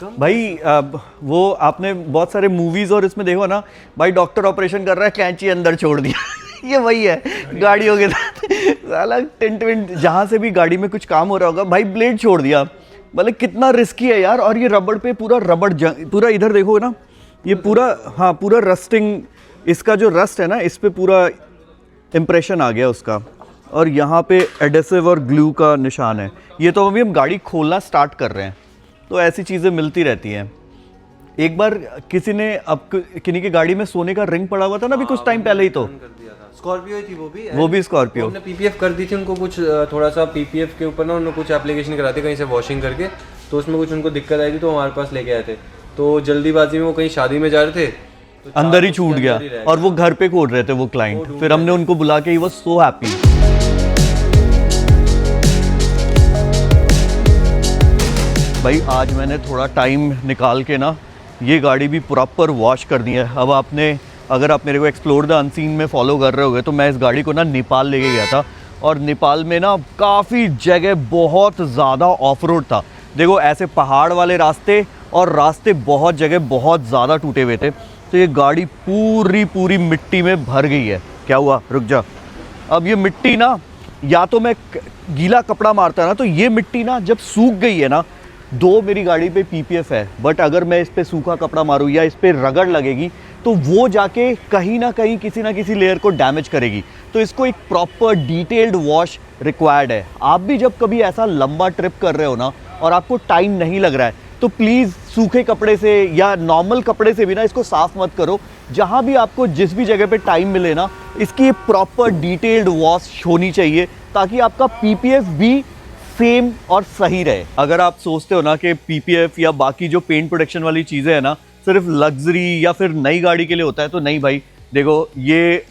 भाई वो आपने बहुत सारे मूवीज और इसमें देखो ना भाई, डॉक्टर ऑपरेशन कर रहा है, कैंची अंदर छोड़ दिया ये वही है गाड़ियों के साथ साला टेंट वेंट जहाँ से भी गाड़ी में कुछ काम हो रहा होगा भाई, ब्लेड छोड़ दिया। मतलब कितना रिस्की है यार। और ये रबड़ पे पूरा रबड़ पूरा इधर देखो ना, ये पूरा, हाँ पूरा रस्टिंग, इसका जो रस्ट है ना इस पे पूरा इम्प्रेशन आ गया उसका। और यहाँ पे एडेसिव और ग्लू का निशान है। ये तो अभी हम गाड़ी खोलना स्टार्ट कर रहे हैं, तो ऐसी चीज़ें मिलती रहती हैं। एक बार किसी ने अब किन्हीं की गाड़ी में सोने का रिंग पड़ा हुआ था ना अभी कुछ टाइम पहले ही, तो स्कॉर्पियो थी वो भी स्कॉर्पियो। हमने पीपीएफ कर दी थी उनको, कुछ थोड़ा सा पीपीएफ के ऊपर ना उन्होंने कुछ एप्लीकेशन करा दी कहीं से वॉशिंग करके, तो उसमें कुछ उनको दिक्कत आई थी तो हमारे पास लेके आए थे। तो जल्दीबाजी में वो कहीं शादी में जा रहे थे तो अंदर ही छूट गया और वो घर पे खोल रहे थे वो क्लाइंट। फिर हमने उनको बुला के, ही वाज सो हैप्पी। भाई आज मैंने थोड़ा टाइम निकाल के ना ये गाड़ी भी प्रॉपर वॉश कर दी है। अब आपने, अगर आप मेरे को एक्सप्लोर द अनसीन में फॉलो कर रहे होगे तो मैं इस गाड़ी को ना नेपाल लेके गया था, और नेपाल में ना काफ़ी जगह बहुत ज़्यादा ऑफ रोड था। देखो ऐसे पहाड़ वाले रास्ते, और रास्ते बहुत जगह बहुत ज़्यादा टूटे हुए थे। तो ये गाड़ी पूरी मिट्टी में भर गई है। क्या हुआ, रुक जा। अब ये मिट्टी ना, या तो मैं गीला कपड़ा मारता है ना, तो ये मिट्टी ना जब सूख गई है ना, दो मेरी गाड़ी पे पीपीएफ है, बट अगर मैं इस पे सूखा कपड़ा मारूँ या इस पे रगड़ लगेगी तो वो जाके कहीं ना कहीं किसी ना किसी लेयर को डैमेज करेगी। तो इसको एक प्रॉपर डिटेल्ड वॉश रिक्वायर्ड है। आप भी जब कभी ऐसा लंबा ट्रिप कर रहे हो ना और आपको टाइम नहीं लग रहा है, तो प्लीज़ सूखे कपड़े से या नॉर्मल कपड़े से भी ना इसको साफ मत करो। जहाँ भी आपको जिस भी जगह पे टाइम मिले ना, इसकी प्रॉपर डिटेल्ड वॉश होनी चाहिए, ताकि आपका पीपीएफ भी सेम और सही रहे। अगर आप सोचते हो ना कि पीपीएफ या बाकी जो पेंट प्रोटेक्शन वाली चीज़ें हैं ना सिर्फ लग्जरी या फिर नई गाड़ी के लिए होता है, तो नहीं भाई। देखो ये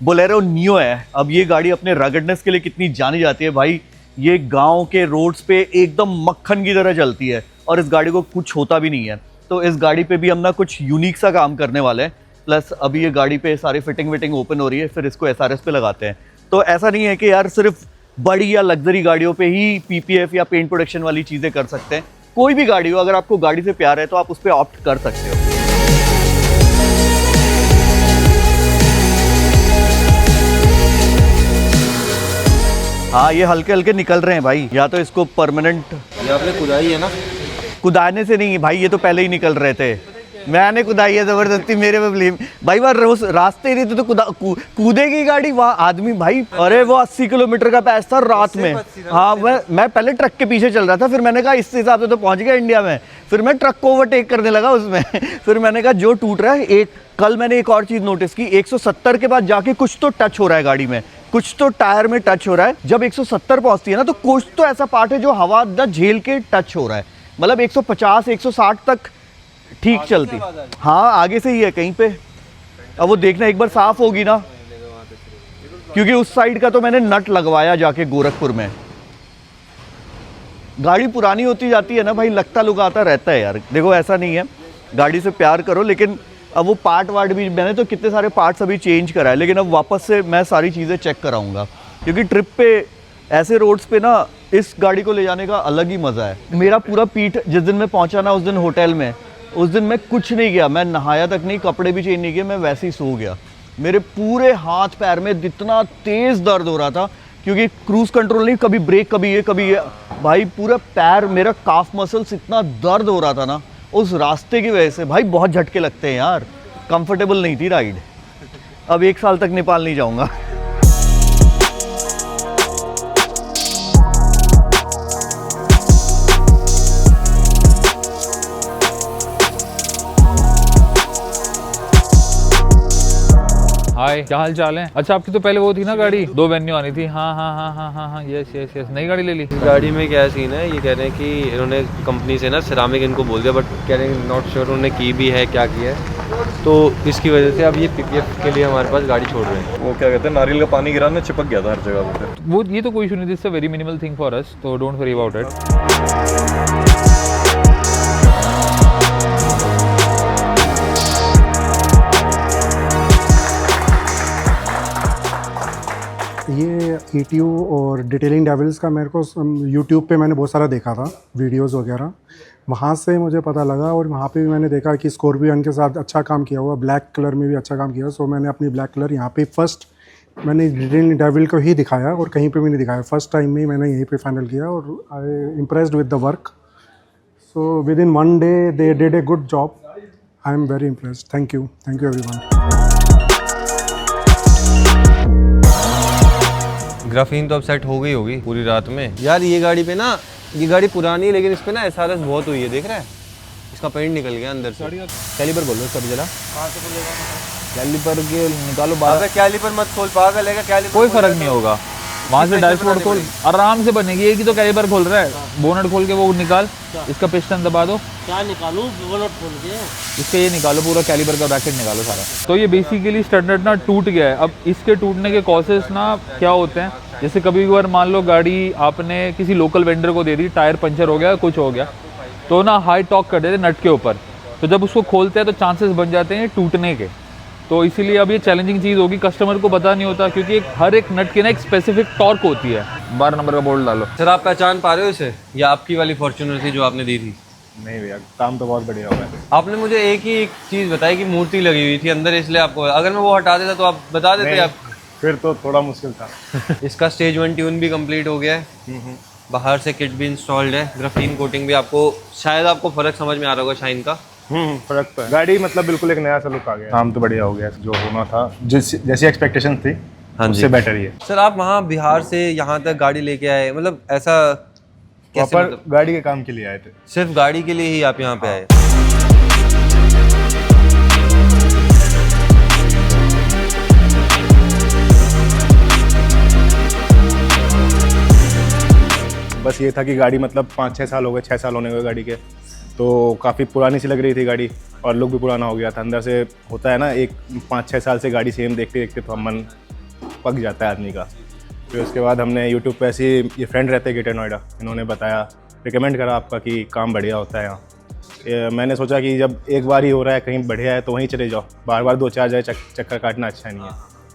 बोलेरो नियो है, अब ये गाड़ी अपने रगडनेस के लिए कितनी जानी जाती है भाई। ये गांव के रोड्स पे एकदम मक्खन की तरह चलती है, और इस गाड़ी को कुछ होता भी नहीं है। तो इस गाड़ी पे भी हम ना कुछ यूनिक सा काम करने वाले हैं। प्लस अभी ये गाड़ी पे सारी फिटिंग विटिंग ओपन हो रही है, फिर इसको एसआरएस पे लगाते हैं। तो ऐसा नहीं है कि यार सिर्फ बड़ी या लग्जरी गाड़ियों पे ही पीपीएफ या पेंट प्रोटेक्शन वाली चीज़ें कर सकते हैं। कोई भी गाड़ी हो, अगर आपको गाड़ी से प्यार है तो आप उस पर ऑप्ट कर सकते हो। हाँ ये हल्के हल्के निकल रहे हैं भाई, या तो इसको परमानेंट, ये आपने खुदाई है ना? कुदाने से नहीं भाई, ये तो पहले ही निकल रहे थे। मैंने कुदाई है जबरदस्ती, मेरे पे ब्लेम भाई। वह रोज रास्ते ही तो कूदेगी गाड़ी वहाँ आदमी भाई। अरे वो 80 किलोमीटर का पैच था रात में। हाँ मैं पहले ट्रक के पीछे चल रहा था, फिर मैंने कहा इस हिसाब से तो पहुंच गया इंडिया में, फिर मैं ट्रक को ओवरटेक करने लगा उसमें फिर मैंने कहा जो टूट रहा है। कल मैंने एक और चीज नोटिस की, 170 के बाद जाके कुछ तो टच हो रहा है गाड़ी में, कुछ तो टायर में टच हो रहा है। जब 170 पहुंचती है ना, तो कुछ तो ऐसा पार्ट है जो हवा झेल के टच हो रहा है। मतलब 150 160 तक ठीक चलती। हाँ आगे से ही है कहीं पे। अब वो देखना एक बार साफ होगी ना, क्योंकि उस साइड का तो मैंने नट लगवाया जाके गोरखपुर में। गाड़ी पुरानी होती जाती है ना भाई, लगता लुगाता रहता है यार। देखो ऐसा नहीं है, गाड़ी से प्यार करो, लेकिन अब वो पार्ट वार्ट भी, मैंने तो कितने सारे पार्ट्स अभी चेंज कराए, लेकिन अब वापस से मैं सारी चीज़ें चेक कराऊंगा, क्योंकि ट्रिप पे ऐसे रोड्स पे ना इस गाड़ी को ले जाने का अलग ही मज़ा है। मेरा पूरा पीठ जिस दिन मैं पहुंचा ना उस दिन होटल में, उस दिन मैं कुछ नहीं किया, मैं नहाया तक नहीं, कपड़े भी चेंज नहीं किए, मैं वैसे ही सो गया। मेरे पूरे हाथ पैर में इतना तेज़ दर्द हो रहा था, क्योंकि क्रूज़ कंट्रोल नहीं, कभी ब्रेक कभी ये भाई। पूरा पैर मेरा काफ मसल्स इतना दर्द हो रहा था ना उस रास्ते की वजह से भाई। बहुत झटके लगते हैं यार, कंफर्टेबल नहीं थी राइड। अब 1 साल तक नेपाल नहीं जाऊंगा। हाय, क्या हाल चाल है? अच्छा आपकी तो पहले वो थी ना गाड़ी, 2 वेन्यू आनी थी। हाँ हाँ हाँ हाँ हाँ हाँ, यस यस यस, नई गाड़ी ले ली। गाड़ी में क्या सीन है, ये कह रहे हैं कि इन्होंने कंपनी से ना सिरामिक इनको बोल दिया, बट कह रहे हैं नॉट श्योर उन्होंने की भी है क्या किया है, तो इसकी वजह से अब ये पीपीएफ के लिए हमारे पास गाड़ी छोड़ रहे हैं। वो क्या कहते हैं, नारियल का पानी गिरा ना, चिपक गया था हर जगह पे। वो ये तो कोई इशू नहीं, this a very minimal thing for us, तो डोंट वरी अबाउट इट। ये ETO और डिटेलिंग डेविल्स का मेरे को यूट्यूब पे मैंने बहुत सारा देखा था वीडियोस वगैरह, वहाँ से मुझे पता लगा और वहाँ पे भी मैंने देखा कि स्कॉर्पियन के साथ अच्छा काम किया हुआ, ब्लैक कलर में भी अच्छा काम किया। सो मैंने अपनी ब्लैक कलर यहाँ पे फर्स्ट मैंने डेविल को ही दिखाया और कहीं पे भी नहीं दिखाया, फर्स्ट टाइम में ही मैंने यहीं पे फाइनल किया और I impressed with the work. So within 1 day they did a good job. I am very impressed. Thank you everyone. Graphene तो अब सेट हो गई होगी पूरी रात में। यार ये गाड़ी पे ना, ये गाड़ी पुरानी है लेकिन इस पे ना एसआरएस बहुत हुई है, देख रहा है? इसका पेंट निकल गया अंदर से। कैलिपर बोल लो सभी जरा, कैलिपर के निकालो बाहर। कैलिपर मत खोल पागल है, कैलिपर कोई फर्क नहीं होगा, वहाँ से डैशबोर्ड खोल, आराम से बनेगी। एक ही तो कैलिपर खोल रहा है, बोनट खोल के वो निकाल, इसका पिस्टन दबा दो। क्या निकालूं बोनट खोल के? इसके ये निकालो, पूरा कैलिपर का ब्रैकेट निकालो सारा। तो ये बेसिकली स्टैंडर्ड ना टूट गया है। अब इसके टूटने के कॉजेस ना क्या होते हैं, जैसे कभी बार मान लो गाड़ी आपने किसी लोकल वेंडर को दे दी, टायर पंचर हो गया, कुछ हो गया, तो ना हाई टॉक कर देते नट के ऊपर, तो जब उसको खोलते हैं तो चांसेस बन जाते हैं टूटने के। तो इसीलिए अब ये चैलेंजिंग चीज़ होगी, कस्टमर को पता नहीं होता, क्योंकि हर एक नट की ना एक स्पेसिफिक टॉर्क होती है। 12 नंबर का बोल्ट डालो। सर आप पहचान पा रहे हो इसे, या आपकी वाली फॉर्च्यूनर थी जो आपने दी थी? नहीं भैया, काम तो बहुत बढ़िया हुआ है। आपने मुझे एक ही चीज़ बताई कि मूर्ति लगी हुई थी अंदर, इसलिए आपको, अगर मैं वो हटा देता तो आप बता देते आप। फिर तो थोड़ा मुश्किल था। इसका स्टेज 1 ट्यून भी कंप्लीट हो गया है, बाहर से किट भी इंस्टॉल्ड है, ग्राफीन कोटिंग भी। आपको शायद आपको फ़र्क समझ में आ रहा होगा शाइन का। फर्क तो है। गाड़ी मतलब बिल्कुल एक नया सा लुक आ गया, काम तो बढ़िया हो गया, जो होना था, जैसी एक्सपेक्टेशन थी उससे बेटर ही है। सर आप वहाँ बिहार से यहाँ तक गाड़ी लेके आए, मतलब ऐसा कैसे? प्रॉपर मतलब गाड़ी के काम के लिए आए थे। सिर्फ गाड़ी के लिए ही आप यहाँ पे आए? बस ये था कि गाड़ी मतलब 5-6 साल हो गए, 6 साल होने गए गाड़ी के, तो काफ़ी पुरानी सी लग रही थी गाड़ी और लुक भी पुराना हो गया था। अंदर से होता है ना, एक 5-6 साल से गाड़ी सेम देखते देखते तो मन पक जाता है आदमी का। फिर उसके बाद हमने यूट्यूब पे ऐसे, ये फ्रेंड रहते हैं ग्रेटर नोएडा, इन्होंने बताया, रिकमेंड करा आपका कि काम बढ़िया होता है यहाँ। मैंने सोचा कि जब एक बार ही हो रहा है, कहीं बढ़िया है तो वहीं चले जाओ, बार बार 2-4 जगह चक्कर काटना अच्छा नहीं है।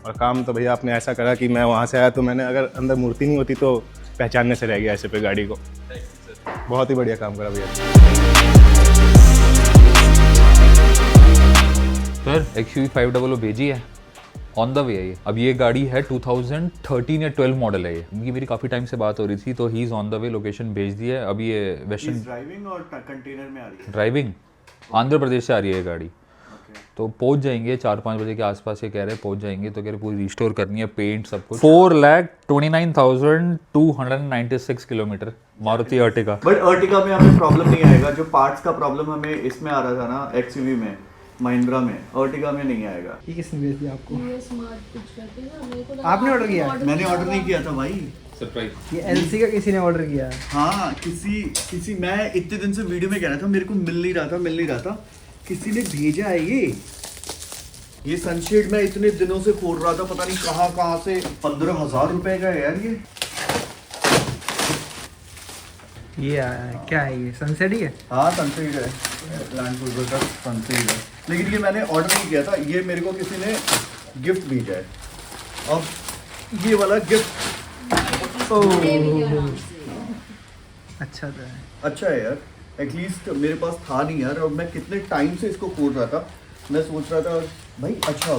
और काम तो भैया आपने ऐसा करा कि मैं वहाँ से आया तो मैंने, अगर अंदर मूर्ति नहीं होती तो पहचानने से रह गया ऐसे पे गाड़ी को। बहुत ही बढ़िया काम करा भैया। सर XUV 500 भेजी है, ऑन द वे है ये। अब ये गाड़ी है 2013 या 12 मॉडल है ये। इनकी मेरी काफ़ी टाइम से बात हो रही थी, तो he is on the way, location भेज दी है। अब ये वेस्टर्न ड्राइविंग और कंटेनर में आ रही है। ड्राइविंग आंध्र प्रदेश से आ रही है ये गाड़ी। तो पहुंच जाएंगे 4-5 बजे के आसपास, ये कह रहे हैं पहुंच जाएंगे। तो कह रहे पूरी रिस्टोर करनी है, पेंट सब कुछ। 4,29,296 kilometre Maruti Ertiga. But Ertiga में हमें प्रॉब्लम नहीं आएगा, जो पार्ट्स का प्रॉब्लम हमें इसमें आ रहा था ना XUV में, महिंद्रा में, अर्टिगा में नहीं आएगा। ये किसने भेज दिया आपको? आपने ऑर्डर किया है? मैंने ऑर्डर नहीं किया था भाई, सरप्राइज। ये LC का किसी ने ऑर्डर किया है? हाँ किसी मैं इतने दिन से वीडियो में कह रहा था, मेरे को मिल नहीं रहा था, किसी ने भेजा है ये सनशेड मैं इतने दिनों से खोल रहा था, पता नहीं कहाँ से। 15,000 रुपए का है यार ये आया है, क्या है ये? सनसेट ही है? हाँ सनसेट है, लैंड क्रूजर का सनसेट है, लेकिन ये मैंने ऑर्डर नहीं किया था, ये मेरे को किसी ने गिफ्ट भेजा है। अब ये वाला गिफ्ट अच्छा तो है। अच्छा है यार, एटलीस्ट मेरे पास था नहीं यार, और मैं कितने टाइम से इसको खोल रहा था। मैं सोच रहा था भाई, अच्छा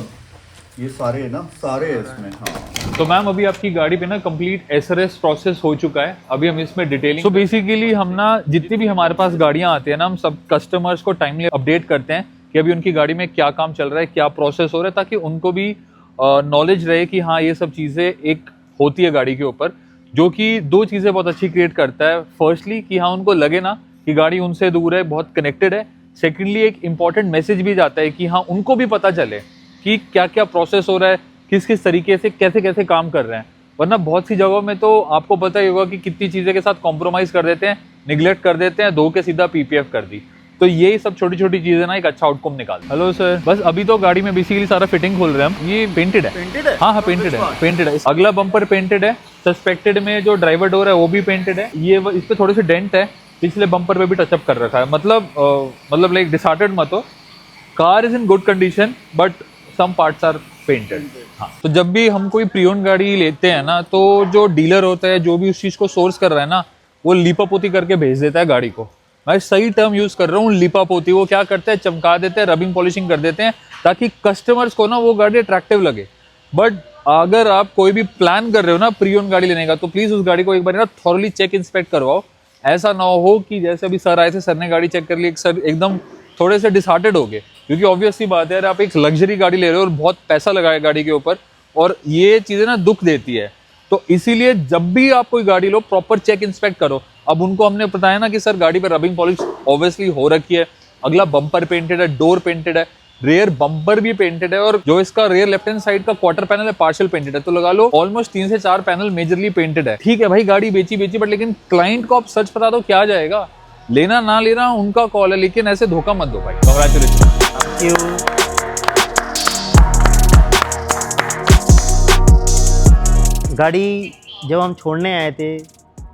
ये सारे है ना, सारे है इसमें। हाँ तो मैम अभी आपकी गाड़ी पे ना कंप्लीट SRS प्रोसेस हो चुका है। अभी हम इसमें डिटेलिंग, तो बेसिकली हम ना जितनी भी हमारे पास गाड़ियां आती है ना, हम सब कस्टमर्स को टाइमली अपडेट करते हैं कि अभी उनकी गाड़ी में क्या काम चल रहा है, क्या प्रोसेस हो रहा है, ताकि उनको भी नॉलेज रहे कि हाँ ये सब चीज़ें एक होती है गाड़ी के ऊपर, जो कि 2 चीज़ें बहुत अच्छी क्रिएट करता है। फर्स्टली कि हाँ उनको लगे ना कि गाड़ी उनसे दूर है, बहुत कनेक्टेड है। सेकेंडली एक इंपॉर्टेंट मैसेज भी जाता है कि हाँ उनको भी पता चले कि क्या क्या प्रोसेस हो रहा है, किस किस तरीके से कैसे कैसे काम कर रहे हैं। वरना बहुत सी जगहों में तो आपको पता ही होगा कि कितनी चीज़ें के साथ कॉम्प्रोमाइज़ कर देते हैं, निगलेक्ट कर देते हैं, धो के सीधा PPF कर दी। तो यही सब छोटी छोटी चीज़ें ना एक अच्छा आउटकम निकाल। हेलो सर, बस अभी तो गाड़ी में बेसिकली सारा फिटिंग खोल रहे हैं हम। ये पेंटेड है? हाँ पेंटेड है। अगला बम्पर पेंटेड है, सस्पेक्टेड में जो ड्राइवर डोर है वो भी पेंटेड है। ये इस पे थोड़े से डेंट है, पिछले बम्पर पे भी टचअप कर रखा है। मतलब लाइक डिसहार्टेड मत हो, car is in good condition but some parts are painted. हाँ, तो जब भी हम कोई प्री ओन्ड गाड़ी लेते हैं ना, तो जो डीलर होता है, जो भी उस चीज़ को सोर्स कर रहा है ना, वो लीपापोती करके भेज देता है गाड़ी को। मैं सही टर्म यूज कर रहा हूँ, लिपअप होती है। वो क्या करते हैं, चमका देते हैं, रबिंग पॉलिशिंग कर देते हैं ताकि कस्टमर्स को ना वो गाड़ी अट्रैक्टिव लगे। बट अगर आप कोई भी प्लान कर रहे हो ना प्री ओन गाड़ी लेने का, तो प्लीज उस गाड़ी को एक बार ना थॉरली चेक इंस्पेक्ट करवाओ। ऐसा ना हो कि जैसे अभी सर आए थे, सर ने गाड़ी चेक कर ली, सर एकदम थोड़े से डिसहार्टेड हो गए, क्योंकि ऑब्वियस सी बात है यार, आप एक लग्जरी गाड़ी ले रहे हो और बहुत पैसा लगाया गाड़ी के ऊपर, और ये चीजें ना दुख देती है। तो इसीलिए जब भी आप कोई गाड़ी लो, प्रॉपर चेक इंस्पेक्ट करो। अब उनको हमने बताया ना कि सर गाड़ी पर रबिंग पॉलिश ऑब्वियसली हो रखी है, अगला बम्पर पेंटेड है, डोर पेंटेड है, रेयर बम्पर भी पेंटेड है, और जो इसका रेयर लेफ्ट हैंड साइड का क्वार्टर पैनल है पार्शियल पेंटेड है। तो लगा लो ऑलमोस्ट 3 से 4 पैनल मेजरली पेंटेड है। ठीक है भाई, गाड़ी बेची बट लेकिन क्लाइंट को आप सच बता दो, क्या जाएगा, लेना ना लेना उनका कॉल है, लेकिन ऐसे धोखा मत दो भाई। कांग्रेचुलेशन। गाड़ी जब हम छोड़ने आए थे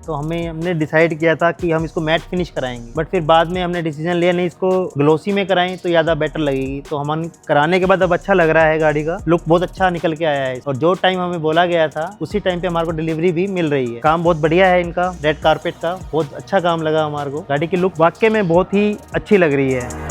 तो हमने डिसाइड किया था कि हम इसको मैट फिनिश कराएंगे, बट फिर बाद में हमने डिसीजन लिया नहीं, इसको ग्लोसी में कराएं तो ज़्यादा बेटर लगेगी। तो हम कराने के बाद अब अच्छा लग रहा है, गाड़ी का लुक बहुत अच्छा निकल के आया है, और जो टाइम हमें बोला गया था उसी टाइम पे हमारे को डिलीवरी भी मिल रही है। काम बहुत बढ़िया है इनका, रेड कारपेट का बहुत अच्छा काम लगा हमारे को। गाड़ी की लुक वाकई में बहुत ही अच्छी लग रही है।